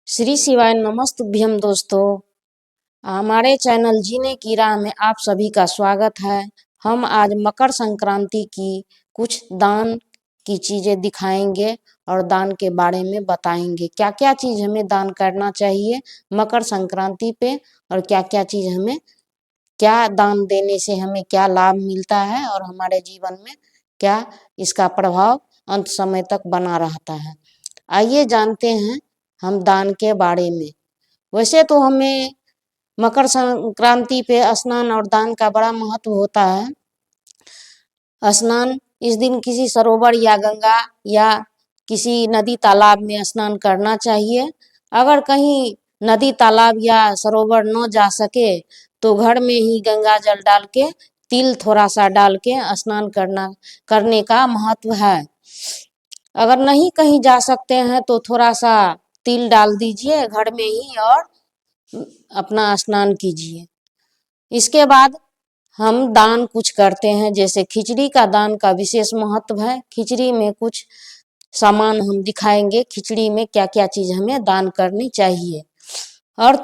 श्री शिवाय नमस्तुभ्यम दोस्तों। हमारे चैनल जीने की राह में आप सभी का स्वागत है। हम आज मकर संक्रांति की कुछ दान की चीजें दिखाएंगे और दान के बारे में बताएंगे। क्या क्या चीज हमें दान करना चाहिए मकर संक्रांति पे और क्या क्या चीज हमें क्या दान देने से हमें क्या लाभ मिलता है और हमारे जीवन में क्या इसका प्रभाव अंत समय तक बना रहता है। आइए जानते हैं हम दान के बारे में। वैसे तो हमें मकर संक्रांति पे स्नान और दान का बड़ा महत्व होता है। स्नान इस दिन किसी सरोवर या गंगा या किसी नदी तालाब में स्नान करना चाहिए। अगर कहीं नदी तालाब या सरोवर न जा सके तो घर में ही गंगा जल डाल के तिल थोड़ा सा डाल के स्नान करने का महत्व है। अगर नहीं कहीं जा सकते हैं तो थोड़ा सा तिल डाल दीजिए घर में ही और अपना स्नान कीजिए। इसके बाद हम दान कुछ करते हैं, जैसे खिचड़ी का दान का विशेष महत्व है। खिचड़ी में कुछ सामान हम दिखाएंगे, खिचड़ी में क्या क्या चीज हमें दान करनी चाहिए और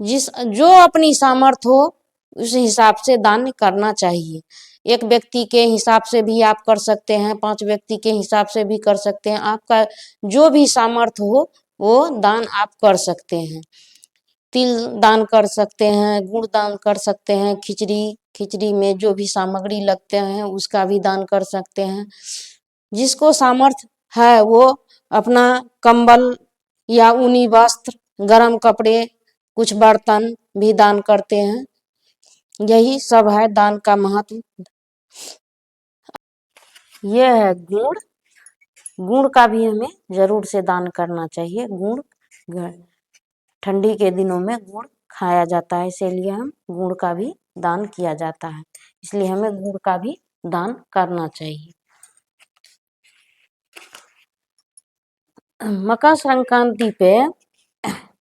जिस जो अपनी सामर्थ्य हो उस हिसाब से दान करना चाहिए। एक व्यक्ति के हिसाब से भी आप कर सकते हैं, 5 व्यक्ति के हिसाब से भी कर सकते हैं। आपका जो भी सामर्थ्य हो वो दान आप कर सकते हैं। तिल दान कर सकते हैं, गुड़ दान कर सकते हैं, खिचड़ी में जो भी सामग्री लगते हैं उसका भी दान कर सकते हैं। जिसको सामर्थ्य है वो अपना कंबल या ऊनी वस्त्र, गर्म कपड़े, कुछ बर्तन भी दान करते हैं। यही सब है दान का महत्व। ये है गुड़। गुड़ का भी हमें जरूर से दान करना चाहिए। गुड़ ठंडी के दिनों में गुड़ खाया जाता है, इसीलिए हम गुड़ का भी दान किया जाता है, इसलिए हमें गुड़ का भी दान करना चाहिए। मकर संक्रांति पे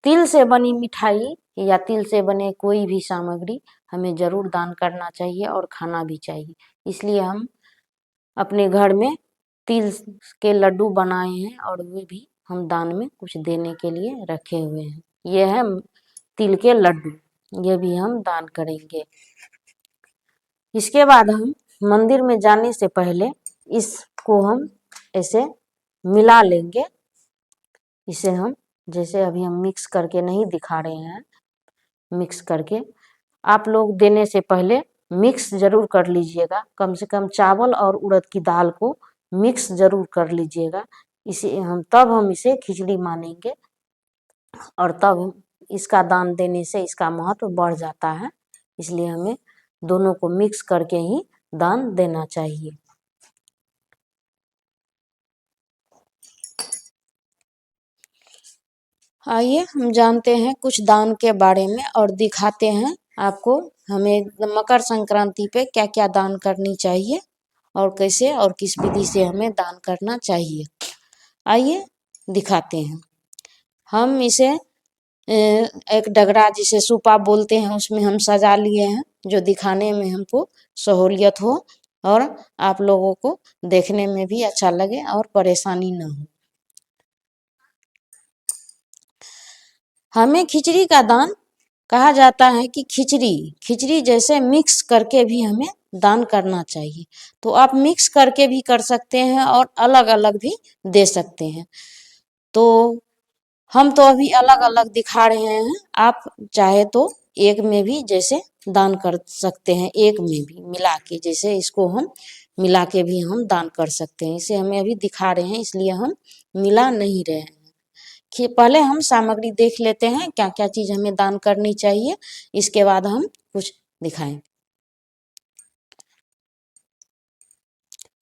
तिल से बनी मिठाई या तिल से बने कोई भी सामग्री हमें जरूर दान करना चाहिए और खाना भी चाहिए। इसलिए हम अपने घर में तिल के लड्डू बनाए हैं और वे भी हम दान में कुछ देने के लिए रखे हुए हैं। ये है तिल के लड्डू, ये भी हम दान करेंगे। इसके बाद हम मंदिर में जाने से पहले इसको हम ऐसे मिला लेंगे। इसे हम जैसे अभी हम मिक्स करके नहीं दिखा रहे हैं, मिक्स करके आप लोग देने से पहले मिक्स जरूर कर लीजिएगा। कम से कम चावल और उड़द की दाल को मिक्स जरूर कर लीजिएगा। तब हम इसे खिचड़ी मानेंगे और तब इसका दान देने से इसका महत्व बढ़ जाता है। इसलिए हमें दोनों को मिक्स करके ही दान देना चाहिए। आइए हम जानते हैं कुछ दान के बारे में और दिखाते हैं आपको हमें मकर संक्रांति पे क्या क्या दान करनी चाहिए और कैसे और किस विधि से हमें दान करना चाहिए। आइए दिखाते हैं। हम इसे एक डगरा जिसे सूपा बोलते हैं उसमें हम सजा लिए हैं, जो दिखाने में हमको सहूलियत हो और आप लोगों को देखने में भी अच्छा लगे और परेशानी न हो। हमें खिचड़ी का दान कहा जाता है कि खिचड़ी जैसे मिक्स करके भी हमें दान करना चाहिए। तो आप मिक्स करके भी कर सकते हैं और अलग अलग भी दे सकते हैं। तो हम तो अभी अलग अलग दिखा रहे हैं, आप चाहे तो एक में भी जैसे दान कर सकते हैं, एक में भी मिला के, जैसे इसको हम मिला के भी हम दान कर सकते हैं। इसे हमें अभी दिखा रहे हैं इसलिए हम मिला नहीं रहे हैं। कि पहले हम सामग्री देख लेते हैं क्या क्या चीज हमें दान करनी चाहिए, इसके बाद हम कुछ दिखाएं।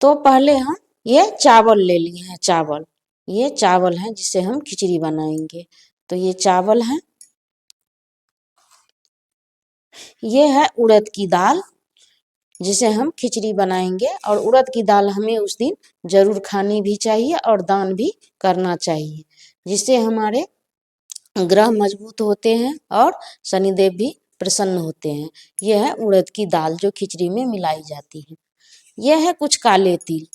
तो पहले हम ये चावल ले लिए हैं। ये चावल है जिससे हम खिचड़ी बनाएंगे। तो ये चावल है। ये है उड़द की दाल जिसे हम खिचड़ी बनाएंगे और उड़द की दाल हमें उस दिन जरूर खानी भी चाहिए और दान भी करना चाहिए, जिससे हमारे ग्रह मजबूत होते हैं और शनिदेव भी प्रसन्न होते हैं। यह है उड़द की दाल जो खिचड़ी में मिलाई जाती है। यह है कुछ काले तिल।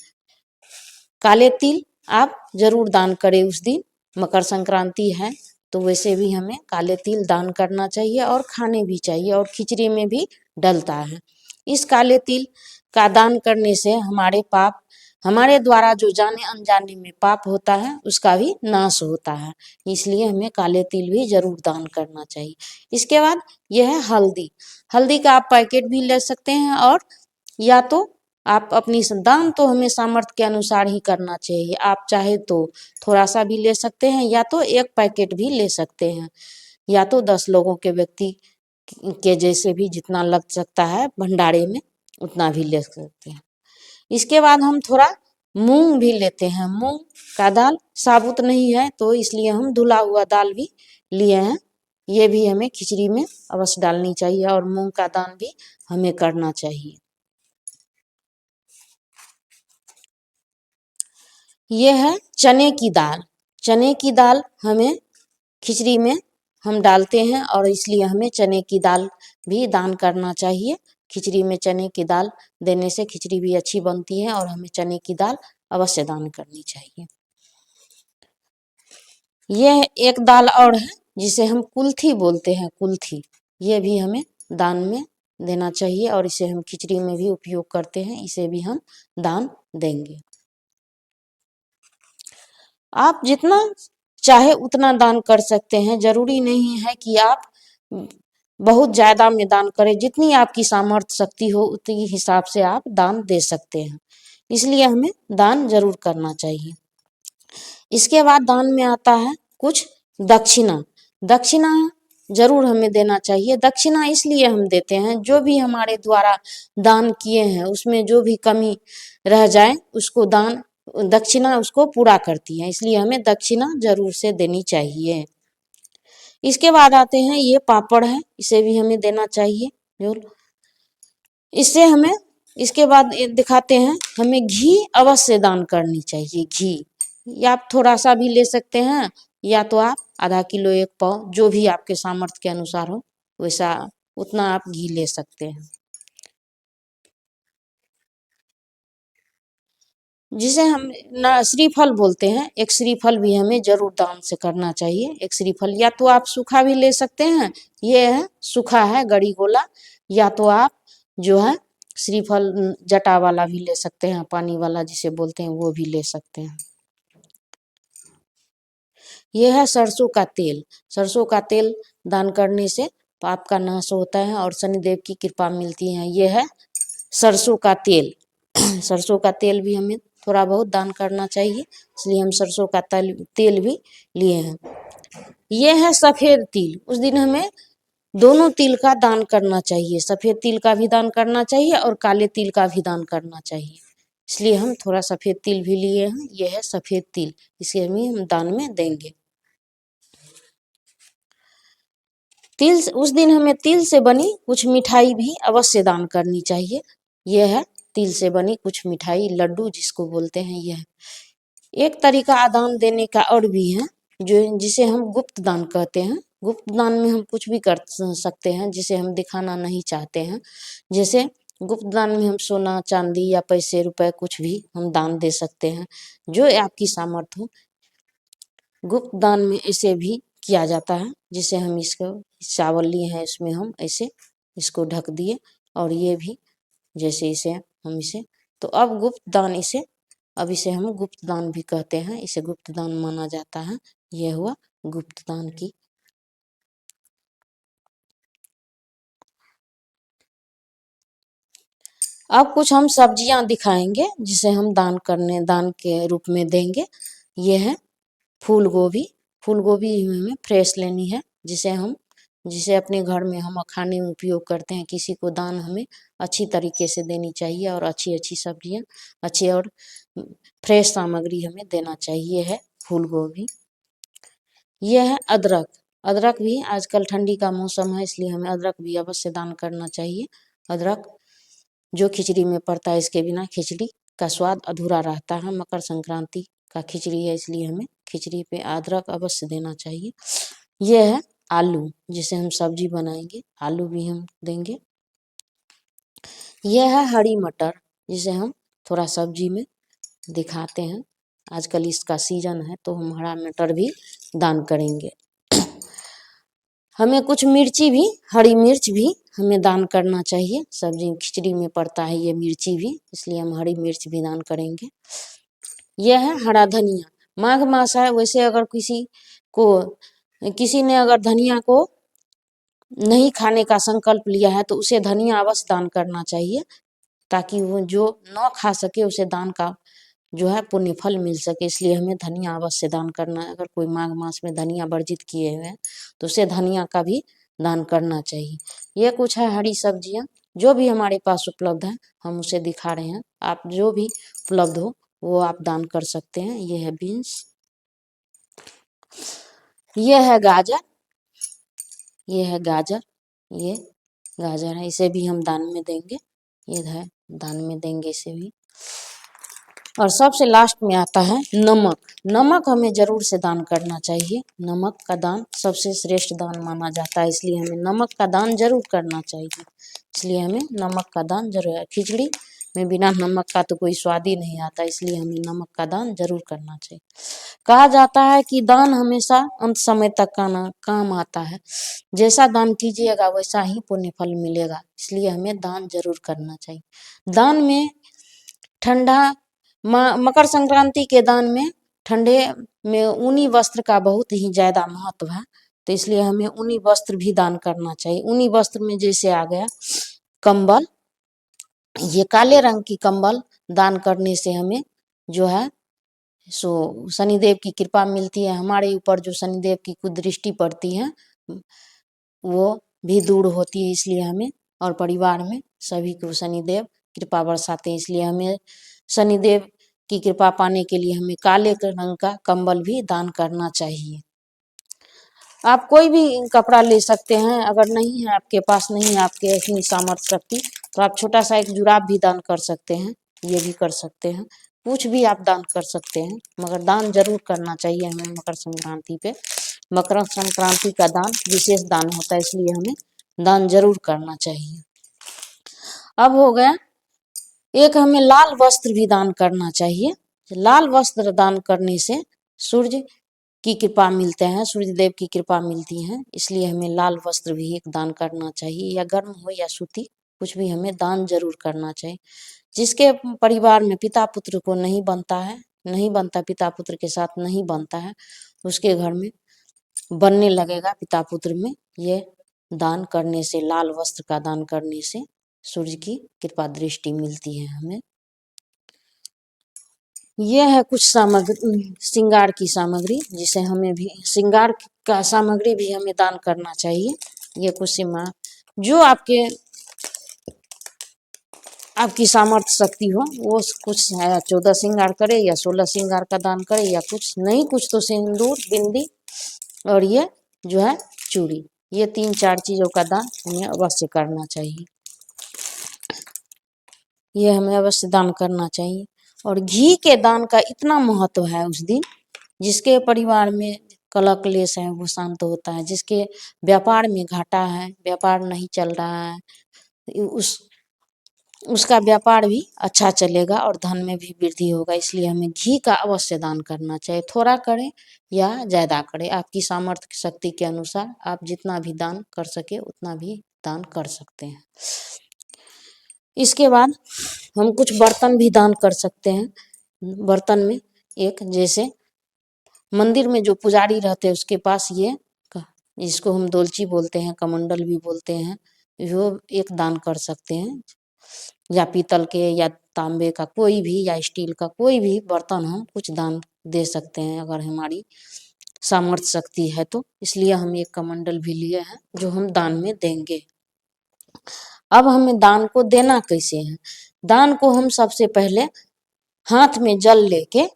काले तिल आप जरूर दान करें उस दिन, मकर संक्रांति है तो वैसे भी हमें काले तिल दान करना चाहिए और खाने भी चाहिए, और खिचड़ी में भी डलता है। इस काले तिल का दान करने से हमारे पाप, हमारे द्वारा जो जाने अनजाने में पाप होता है उसका भी नाश होता है। इसलिए हमें काले तिल भी जरूर दान करना चाहिए। इसके बाद यह है हल्दी। हल्दी का आप पैकेट भी ले सकते हैं, और या तो आप अपनी दान तो हमें सामर्थ्य के अनुसार ही करना चाहिए। आप चाहे तो थोड़ा सा भी ले सकते हैं, या तो एक पैकेट भी ले सकते हैं, या तो 10 लोगों के व्यक्ति के जैसे भी जितना लग सकता है भंडारे में उतना भी ले सकते हैं। इसके बाद हम थोड़ा मूंग भी लेते हैं। मूंग का दाल साबुत नहीं है तो इसलिए हम धुला हुआ दाल भी लिए हैं। ये भी हमें खिचड़ी में अवश्य डालनी चाहिए, और मूंग का दान भी हमें करना चाहिए। ये है चने की दाल। चने की दाल हमें खिचड़ी में हम डालते हैं, और इसलिए हमें चने की दाल भी दान करना चाहिए। खिचड़ी में चने की दाल देने से खिचड़ी भी अच्छी बनती है, और हमें चने की दाल अवश्य दान करनी चाहिए। यह एक दाल और है जिसे हम कुल्थी बोलते हैं, कुल्थी। ये भी हमें दान में देना चाहिए, और इसे हम खिचड़ी में भी उपयोग करते हैं, इसे भी हम दान देंगे। आप जितना चाहे उतना दान कर सकते हैं, जरूरी नहीं है कि आप बहुत ज्यादा में दान करें। जितनी आपकी सामर्थ्य शक्ति हो उतनी हिसाब से आप दान दे सकते हैं, इसलिए हमें दान जरूर करना चाहिए। इसके बाद दान में आता है कुछ दक्षिणा। दक्षिणा जरूर हमें देना चाहिए। दक्षिणा इसलिए हम देते हैं, जो भी हमारे द्वारा दान किए हैं उसमें जो भी कमी रह जाए उसको दान दक्षिणा उसको पूरा करती है, इसलिए हमें दक्षिणा जरूर से देनी चाहिए। इसके बाद आते हैं ये पापड़ है, इसे भी हमें देना चाहिए जरूर। इससे हमें इसके बाद दिखाते हैं हमें घी अवश्य दान करनी चाहिए। घी या आप थोड़ा सा भी ले सकते हैं, या तो आप आधा किलो 1 पाव जो भी आपके सामर्थ्य के अनुसार हो वैसा उतना आप घी ले सकते हैं। जिसे हम ना श्रीफल बोलते हैं, एक श्रीफल भी हमें जरूर दान से करना चाहिए। एक श्रीफल या तो आप सूखा भी ले सकते हैं, ये है सूखा है गड़ी गोला, या तो आप जो है श्रीफल जटा वाला भी ले सकते हैं, पानी वाला जिसे बोलते हैं वो भी ले सकते हैं। यह है सरसों का तेल। सरसों का तेल दान करने से पाप का नाश होता है और शनिदेव की कृपा मिलती है। यह है सरसों का तेल। सरसों का तेल भी हमें थोड़ा बहुत दान करना चाहिए, इसलिए हम सरसों का तेल भी लिए हैं। यह है सफेद तिल। उस दिन हमें दोनों तिल का दान करना चाहिए, सफेद तिल का भी दान करना चाहिए और काले तिल का भी दान करना चाहिए, इसलिए हम थोड़ा सफेद तिल भी लिए हैं। यह है सफेद तिल, इसे हम दान में देंगे। तिल उस दिन हमें तिल से बनी कुछ मिठाई भी अवश्य दान करनी चाहिए। यह है तिल से बनी कुछ मिठाई, लड्डू जिसको बोलते हैं। यह एक तरीका दान देने का और भी है, जो जिसे हम गुप्त दान कहते हैं। गुप्त दान में हम कुछ भी कर सकते हैं जिसे हम दिखाना नहीं चाहते हैं। जैसे गुप्त दान में हम सोना चांदी या पैसे रुपए कुछ भी हम दान दे सकते हैं, जो आपकी सामर्थ्य हो। गुप्त दान में ऐसे भी किया जाता है, जिसे हम इसको चावल लिए हैं इसमें हम ऐसे इसको ढक दिए, और ये भी जैसे इसे हम इसे तो अब गुप्त दान इसे अब इसे हम गुप्त दान भी कहते हैं, इसे गुप्त दान माना जाता है। यह हुआ गुप्त दान की। अब कुछ हम सब्जियां दिखाएंगे जिसे हम दान के रूप में देंगे। यह है फूल गोभी। फूल गोभी हमें फ्रेश लेनी है, जिसे अपने घर में हम खाने में उपयोग करते हैं। किसी को दान हमें अच्छी तरीके से देनी चाहिए, और अच्छी अच्छी सब्जियां अच्छी और फ्रेश सामग्री हमें देना चाहिए। है फूल गोभी। यह है अदरक। अदरक भी आजकल ठंडी का मौसम है, इसलिए हमें अदरक भी अवश्य दान करना चाहिए। अदरक जो खिचड़ी में पड़ता है, इसके बिना खिचड़ी का स्वाद अधूरा रहता है। मकर संक्रांति का खिचड़ी है, इसलिए हमें खिचड़ी पे अदरक अवश्य देना चाहिए। यह है आलू, जिसे हम सब्जी बनाएंगे, आलू भी हम देंगे। यह है हरी मटर, जिसे हम थोड़ा सब्जी में दिखाते हैं। आजकल इसका सीजन है तो हम हरा मटर भी दान करेंगे। हमें कुछ मिर्ची भी, हरी मिर्च भी हमें दान करना चाहिए। सब्जी खिचड़ी में पड़ता है ये मिर्ची भी, इसलिए हम हरी मिर्च भी दान करेंगे। यह है हरा धनिया। माघ मास है, वैसे अगर किसी ने अगर धनिया को नहीं खाने का संकल्प लिया है तो उसे धनिया अवश्य दान करना चाहिए, ताकि वो जो न खा सके उसे दान का जो है पुण्य फल मिल सके। इसलिए हमें धनिया अवश्य दान करना है। अगर कोई माघ मास में धनिया वर्जित किए हुए हैं तो उसे धनिया का भी दान करना चाहिए। ये कुछ है हरी सब्जियां, जो भी हमारे पास उपलब्ध है हम उसे दिखा रहे हैं। आप जो भी उपलब्ध हो वो आप दान कर सकते हैं। ये है बीन्स, ये है गाजर, ये है गाजर, ये गाजर है, इसे भी हम दान में देंगे। ये है, दान में देंगे इसे भी। और सबसे लास्ट में आता है नमक। नमक हमें जरूर से दान करना चाहिए। नमक का दान सबसे श्रेष्ठ दान माना जाता है, इसलिए हमें नमक का दान जरूर करना चाहिए। इसलिए हमें नमक का दान जरूर है। खिचड़ी में बिना नमक का तो कोई स्वाद ही नहीं आता, इसलिए हमें नमक का दान जरूर करना चाहिए। कहा जाता है कि दान हमेशा अंत समय तक काम आता है। जैसा दान कीजिएगा वैसा ही पुण्य फल मिलेगा, इसलिए हमें दान जरूर करना चाहिए। दान में ठंडा, मकर संक्रांति के दान में ठंडे में ऊनी वस्त्र का बहुत ही ज्यादा महत्व है, तो इसलिए हमें ऊनी वस्त्र भी दान करना चाहिए। ऊनी वस्त्र में जैसे आ गया कंबल, ये काले रंग की कंबल दान करने से हमें जो है सो शनिदेव की कृपा मिलती है। हमारे ऊपर जो शनिदेव की कुदृष्टि पड़ती है वो भी दूर होती है, इसलिए हमें और परिवार में सभी को शनिदेव कृपा बरसाते हैं। इसलिए हमें शनिदेव की कृपा पाने के लिए हमें काले रंग का कंबल भी दान करना चाहिए। आप कोई भी कपड़ा ले सकते हैं, अगर नहीं है आपके पास, नहीं है आपके इतनी सामर्थ्य शक्ति, तो आप छोटा सा एक जुराब भी दान कर सकते हैं, ये भी कर सकते हैं, कुछ भी आप दान कर सकते हैं। मगर दान जरूर करना चाहिए हमें मकर संक्रांति पे। मकर संक्रांति का दान विशेष दान होता है, इसलिए हमें दान जरूर करना चाहिए। अब हो गया एक, हमें लाल वस्त्र भी दान करना चाहिए। लाल वस्त्र दान करने से सूर्य की कृपा मिलते हैं, सूर्य देव की कृपा मिलती है, इसलिए हमें लाल वस्त्र भी एक दान करना चाहिए। या गर्म हो या सूती, कुछ भी हमें दान जरूर करना चाहिए। जिसके परिवार में पिता पुत्र को नहीं बनता है, नहीं बनता, पिता पुत्र के साथ नहीं बनता है, उसके घर में बनने लगेगा पिता पुत्र में। ये दान करने से, लाल वस्त्र का दान करने से सूर्य की कृपा दृष्टि मिलती है हमें। यह है कुछ सामग्री, श्रृंगार की सामग्री, जिसे हमें भी श्रृंगार का सामग्री भी हमें दान करना चाहिए। ये कुछ जो आपकी सामर्थ्य शक्ति हो, वो कुछ 14 श्रृंगार करे या 16 श्रृंगार का दान करे, या कुछ नहीं कुछ तो सिंदूर, बिंदी और ये जो है चूड़ी, ये 3-4 चीजों का दान हमें अवश्य करना चाहिए। ये हमें अवश्य दान करना चाहिए। और घी के दान का इतना महत्व है उस दिन, जिसके परिवार में कलह क्लेश है वो शांत होता है, जिसके व्यापार में घाटा है, व्यापार नहीं चल रहा है, उसका व्यापार भी अच्छा चलेगा और धन में भी वृद्धि होगा। इसलिए हमें घी का अवश्य दान करना चाहिए। थोड़ा करें या ज्यादा करें, आपकी सामर्थ्य शक्ति के अनुसार आप जितना भी दान कर सके उतना भी दान कर सकते हैं। इसके बाद हम कुछ बर्तन भी दान कर सकते हैं। बर्तन में एक, जैसे मंदिर में जो पुजारी रहते हैं उसके पास ये जिसको हम दोलची बोलते हैं, कमंडल भी बोलते हैं, वो एक दान कर सकते हैं। या पीतल के या तांबे का कोई भी, या स्टील का कोई भी बर्तन हम कुछ दान दे सकते हैं अगर हमारी सामर्थ्य शक्ति है तो। इसलिए हम एक कमंडल भी लिए हैं जो हम दान में देंगे। अब हमें दान को देना कैसे है? दान को हम सबसे पहले हाथ में जल लेके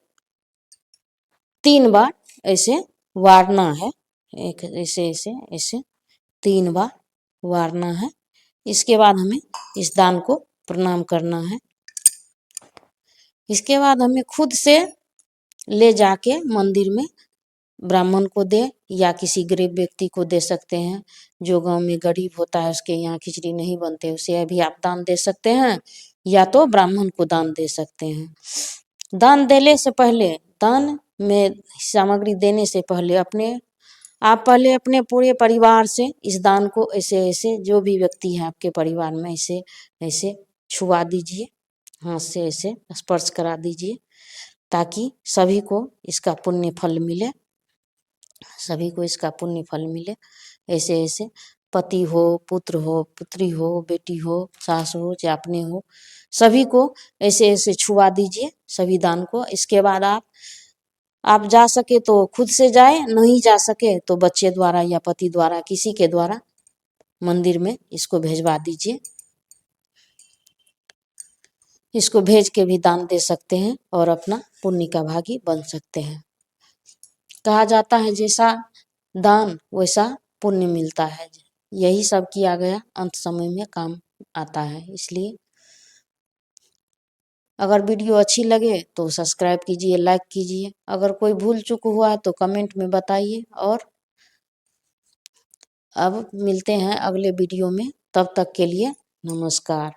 3 बार ऐसे वारना है, एक ऐसे ऐसे ऐसे 3 बार वारना है। इसके बाद हमें इस दान को प्रणाम करना है। इसके बाद हमें खुद से ले जाके मंदिर में ब्राह्मण को दे या किसी गरीब व्यक्ति को दे सकते हैं। जो गांव में गरीब होता है उसके यहाँ खिचड़ी नहीं बनते, उसे भी आप दान दे सकते हैं, या तो ब्राह्मण को दान दे सकते हैं। दान देने से पहले, दान में सामग्री देने से पहले अपने आप पहले अपने पूरे परिवार से इस दान को ऐसे ऐसे, जो भी व्यक्ति है आपके परिवार में, ऐसे ऐसे छुआ दीजिए, हाथ से ऐसे स्पर्श करा दीजिए, ताकि सभी को इसका पुण्य फल मिले, सभी को इसका पुण्य फल मिले। ऐसे ऐसे पति हो, पुत्र हो, पुत्री हो, बेटी हो, सास हो, या अपने हो, सभी को ऐसे ऐसे छुआ दीजिए सभी दान को। इसके बाद आप जा सके तो खुद से जाए, नहीं जा सके तो बच्चे द्वारा या पति द्वारा, किसी के द्वारा मंदिर में इसको भेजवा दीजिए। इसको भेज के भी दान दे सकते हैं और अपना पुण्य का भागी बन सकते हैं। कहा जाता है जैसा दान वैसा पुण्य मिलता है। यही सब किया गया अंत समय में काम आता है। इसलिए अगर वीडियो अच्छी लगे तो सब्सक्राइब कीजिए, लाइक कीजिए। अगर कोई भूल चूक हुआ तो कमेंट में बताइए। और अब मिलते हैं अगले वीडियो में, तब तक के लिए नमस्कार।